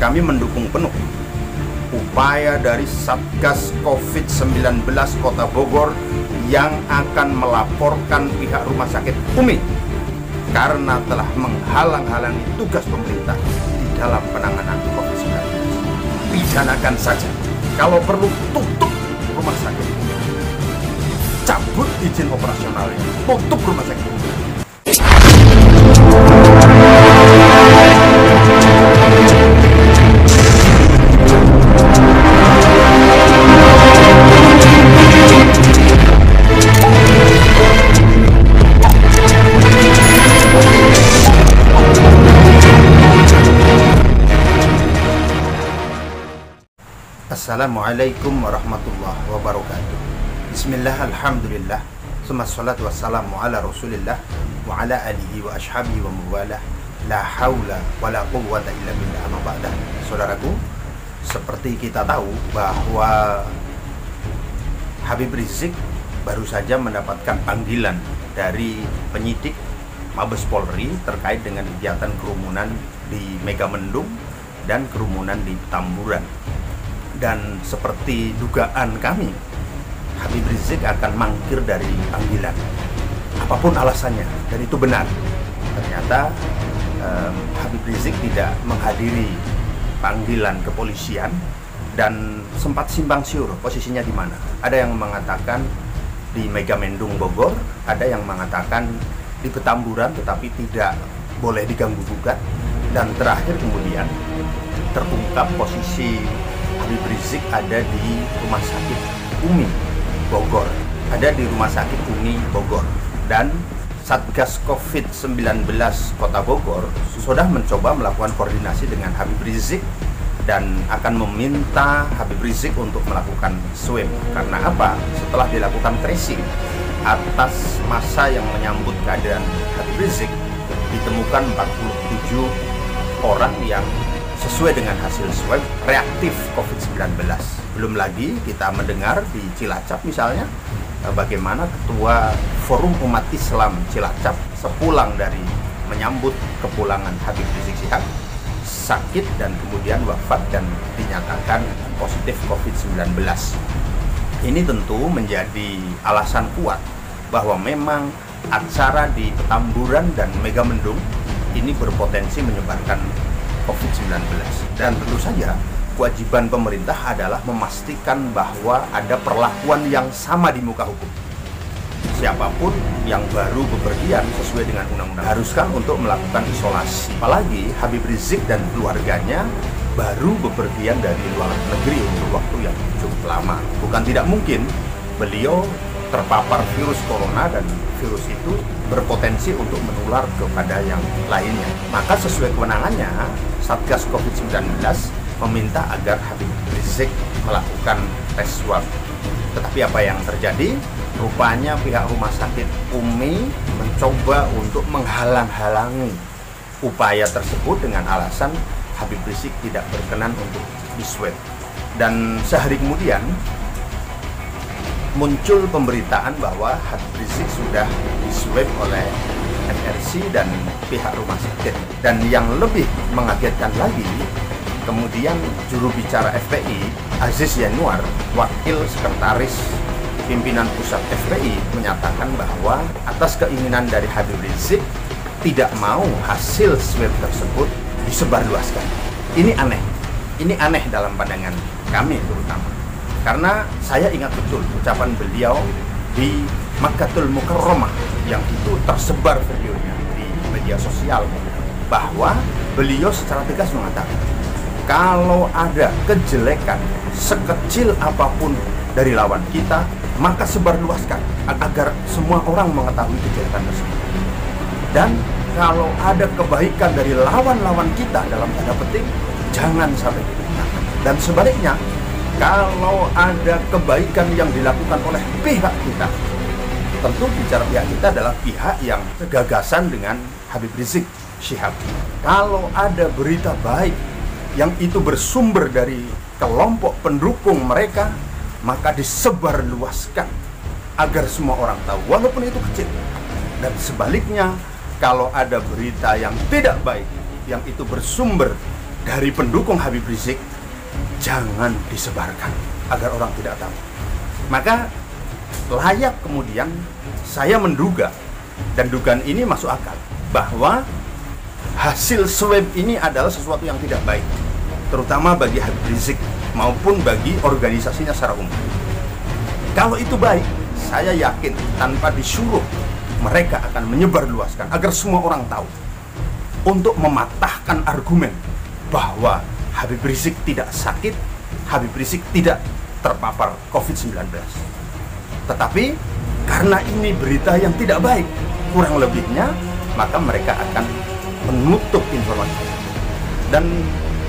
kami mendukung penuh upaya dari Satgas COVID-19 Kota Bogor yang akan melaporkan pihak Rumah Sakit Umi karena telah menghalang-halangi tugas pemerintah di dalam penanganan COVID-19. Pidanakan saja. Kalau perlu tutup rumah sakit Umi. Cabut izin operasionalnya. Tutup rumah sakit Umi. Assalamualaikum warahmatullahi wabarakatuh. Bismillah, alhamdulillah, summa salatu wassalamu ala rasulillah wa ala alihi wa ashabihi wa mawalah. La hawla wa la quwwata illa billah, amma ba'da. Saudaraku, seperti kita tahu bahwa Habib Rizik baru saja mendapatkan panggilan dari penyidik Mabes Polri terkait dengan kegiatan kerumunan di Megamendung dan kerumunan di Petamburan. Dan seperti dugaan kami, Habib Rizik akan mangkir dari panggilan apapun alasannya, dan itu benar. Ternyata Habib Rizik tidak menghadiri panggilan kepolisian dan sempat simpang siur posisinya di mana. Ada yang mengatakan di Megamendung Bogor, ada yang mengatakan di Petamburan tetapi tidak boleh diganggu gugat, dan terakhir kemudian terungkap posisi Habib Rizik ada di Rumah Sakit Umi Bogor, ada di Rumah Sakit Umi Bogor. Dan Satgas COVID-19 Kota Bogor sudah mencoba melakukan koordinasi dengan Habib Rizik dan akan meminta Habib Rizik untuk melakukan swab. Karena apa? Setelah dilakukan tracing atas masa yang menyambut kehadiran Habib Rizik, ditemukan 47 orang yang sesuai dengan hasil swab reaktif COVID-19. Belum lagi kita mendengar di Cilacap misalnya, bagaimana Ketua Forum Umat Islam Cilacap sepulang dari menyambut kepulangan Habib Rizik Syihab sakit dan kemudian wafat dan dinyatakan positif COVID-19. Ini tentu menjadi alasan kuat bahwa memang acara di Petamburan dan Megamendung ini berpotensi menyebarkan COVID-19. Dan tentu saja kewajiban pemerintah adalah memastikan bahwa ada perlakuan yang sama di muka hukum. Siapapun yang baru bepergian sesuai dengan undang-undang haruskan untuk melakukan isolasi. Apalagi Habib Rizik dan keluarganya baru bepergian dari luar negeri untuk waktu yang cukup lama. Bukan tidak mungkin beliau terpapar virus corona dan virus itu berpotensi untuk menular kepada yang lainnya. Maka sesuai kewenangannya, Satgas COVID-19 meminta agar Habib Rizik melakukan tes swab. Tetapi apa yang terjadi? Rupanya pihak Rumah Sakit Umi mencoba untuk menghalang-halangi upaya tersebut dengan alasan Habib Rizik tidak berkenan untuk diswab. Dan sehari kemudian muncul pemberitaan bahwa Habib Rizik sudah diswab oleh MRC dan pihak rumah sakit. Dan yang lebih mengagetkan lagi, kemudian juru bicara FPI Aziz Yanuar, wakil sekretaris pimpinan pusat FPI, menyatakan bahwa atas keinginan dari Habib Rizik tidak mau hasil swab tersebut disebarluaskan. Ini aneh dalam pandangan kami terutama. Karena saya ingat betul ucapan beliau di Makkatul Mukarramah yang itu tersebar videonya di media sosial, bahwa beliau secara tegas mengatakan kalau ada kejelekan sekecil apapun dari lawan kita, maka sebarluaskan agar semua orang mengetahui kejelekan tersebut. Dan kalau ada kebaikan dari lawan-lawan kita dalam tanda petik, jangan sampai digunakan. Dan sebaliknya, kalau ada kebaikan yang dilakukan oleh pihak kita, tentu bicara pihak kita adalah pihak yang segagasan dengan Habib Rizik Syihab. Kalau ada berita baik yang itu bersumber dari kelompok pendukung mereka, maka disebarluaskan agar semua orang tahu, walaupun itu kecil. Dan sebaliknya, kalau ada berita yang tidak baik yang itu bersumber dari pendukung Habib Rizik jangan disebarkan agar orang tidak tahu. Maka layak kemudian saya menduga, dan dugaan ini masuk akal, bahwa hasil swab ini adalah sesuatu yang tidak baik, terutama bagi Habib Rizik maupun bagi organisasinya secara umum. Kalau itu baik, saya yakin tanpa disuruh mereka akan menyebarluaskan agar semua orang tahu, untuk mematahkan argumen bahwa Habib Rizik tidak sakit, Habib Rizik tidak terpapar COVID-19. Tetapi karena ini berita yang tidak baik, kurang lebihnya, maka mereka akan menutup informasi. Dan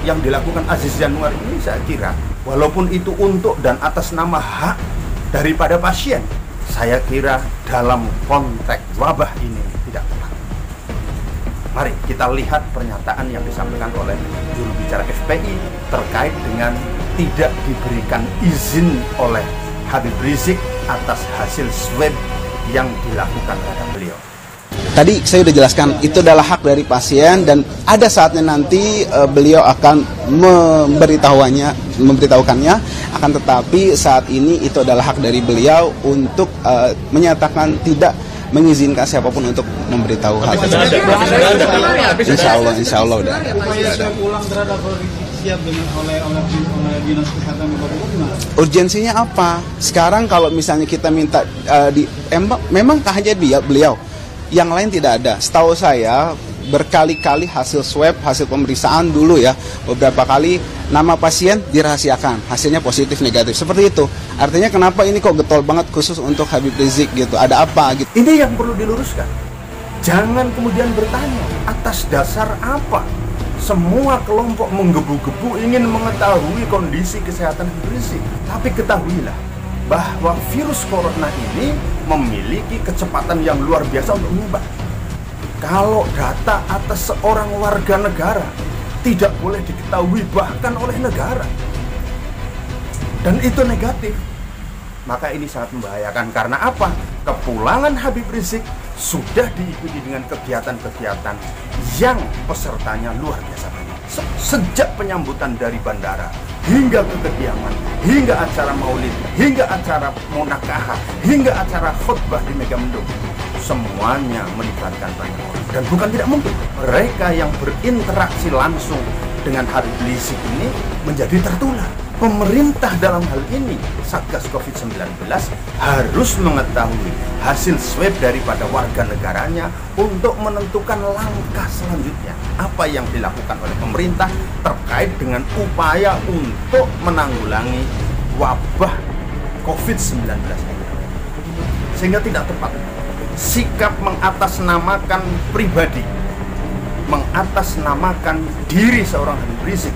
yang dilakukan Aziz Yanuar ini, saya kira walaupun itu untuk dan atas nama hak daripada pasien, saya kira dalam konteks wabah ini tidak tepat. Mari kita lihat pernyataan yang disampaikan oleh juru bicara FPI terkait dengan tidak diberikan izin oleh Habib Rizik atas hasil swab yang dilakukan terhadap beliau. Tadi saya sudah jelaskan, itu adalah hak dari pasien dan ada saatnya nanti beliau akan memberitahukannya, akan tetapi saat ini itu adalah hak dari beliau untuk menyatakan tidak mengizinkan siapapun untuk memberitahu hal itu. Insya Allah udah ada. Urgensinya apa? Sekarang kalau misalnya kita minta memang tak hanya beliau, yang lain tidak ada. Setahu saya berkali-kali hasil swab, hasil pemeriksaan dulu ya, beberapa kali nama pasien dirahasiakan, hasilnya positif negatif, seperti itu. Artinya kenapa ini kok getol banget khusus untuk Habib Rizik gitu, ada apa gitu. Ini yang perlu diluruskan. Jangan kemudian bertanya atas dasar apa semua kelompok menggebu-gebu ingin mengetahui kondisi kesehatan Habib Rizik. Tapi ketahuilah bahwa virus corona ini memiliki kecepatan yang luar biasa untuk menyebar. Kalau data atas seorang warga negara tidak boleh diketahui bahkan oleh negara, dan itu negatif, maka ini sangat membahayakan. Karena apa? Kepulangan Habib Rizik sudah diikuti dengan kegiatan-kegiatan yang pesertanya luar biasa banyak. Sejak penyambutan dari bandara hingga ke kediaman, hingga acara maulid, hingga acara munakahah, hingga acara khutbah di Megamendung, semuanya melibatkan banyak orang. Dan bukan tidak mungkin mereka yang berinteraksi langsung dengan Habib Rizik ini menjadi tertular. Pemerintah dalam hal ini, Satgas COVID-19, harus mengetahui hasil swab daripada warga negaranya untuk menentukan langkah selanjutnya. Apa yang dilakukan oleh pemerintah terkait dengan upaya untuk menanggulangi wabah COVID-19 ini. Sehingga tidak tepat sikap mengatasnamakan pribadi, mengatasnamakan diri seorang Habib Rizik,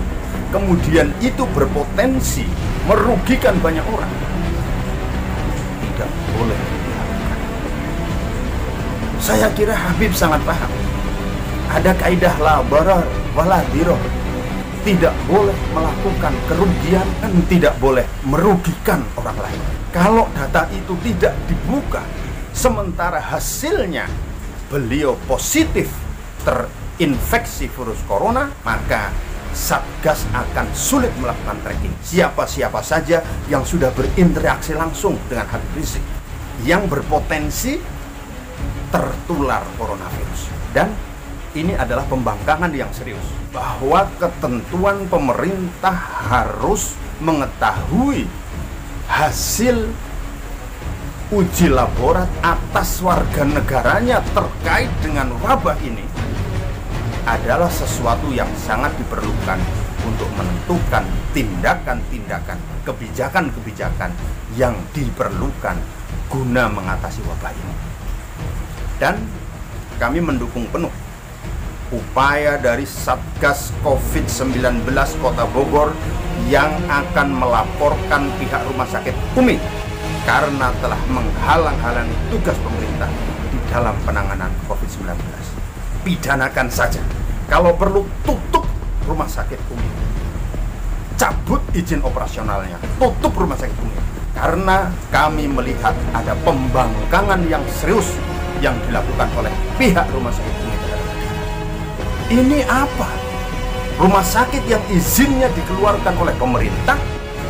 kemudian itu berpotensi merugikan banyak orang, tidak boleh dilakukan. Saya kira Habib sangat paham. Ada kaidah la darar wala dirar. Tidak boleh melakukan kerugian dan tidak boleh merugikan orang lain. Kalau data itu tidak dibuka, sementara hasilnya beliau positif terinfeksi virus corona, maka Satgas akan sulit melakukan tracking siapa-siapa saja yang sudah berinteraksi langsung dengan Habib Rizik yang berpotensi tertular coronavirus. Dan ini adalah pembangkangan yang serius, bahwa ketentuan pemerintah harus mengetahui hasil uji laborat atas warga negaranya terkait dengan wabah ini adalah sesuatu yang sangat diperlukan untuk menentukan tindakan-tindakan, kebijakan-kebijakan yang diperlukan guna mengatasi wabah ini. Dan kami mendukung penuh upaya dari Satgas COVID-19 Kota Bogor yang akan melaporkan pihak Rumah Sakit Umi karena telah menghalang-halangi tugas pemerintah di dalam penanganan COVID-19. Pidanakan saja. Kalau perlu tutup Rumah Sakit Umi, cabut izin operasionalnya, tutup Rumah Sakit Umi, karena kami melihat ada pembangkangan yang serius yang dilakukan oleh pihak Rumah Sakit Umi. Ini apa? Rumah sakit yang izinnya dikeluarkan oleh pemerintah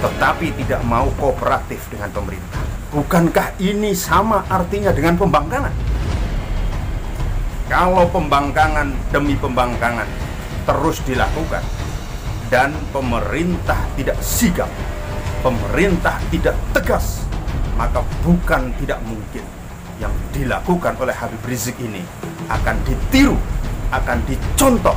tetapi tidak mau kooperatif dengan pemerintah. Bukankah ini sama artinya dengan pembangkangan? Kalau pembangkangan demi pembangkangan terus dilakukan dan pemerintah tidak sigap, pemerintah tidak tegas, maka bukan tidak mungkin yang dilakukan oleh Habib Rizik ini akan ditiru, akan dicontoh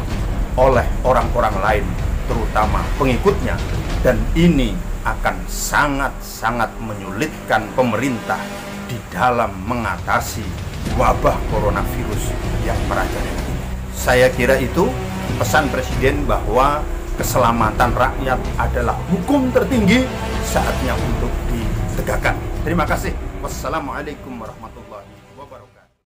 oleh orang-orang lain, terutama pengikutnya, dan ini akan sangat-sangat menyulitkan pemerintah di dalam mengatasi wabah coronavirus yang merajalela ini. Saya kira itu pesan Presiden bahwa keselamatan rakyat adalah hukum tertinggi, saatnya untuk ditegakkan. Terima kasih. Wassalamualaikum warahmatullahi wabarakatuh.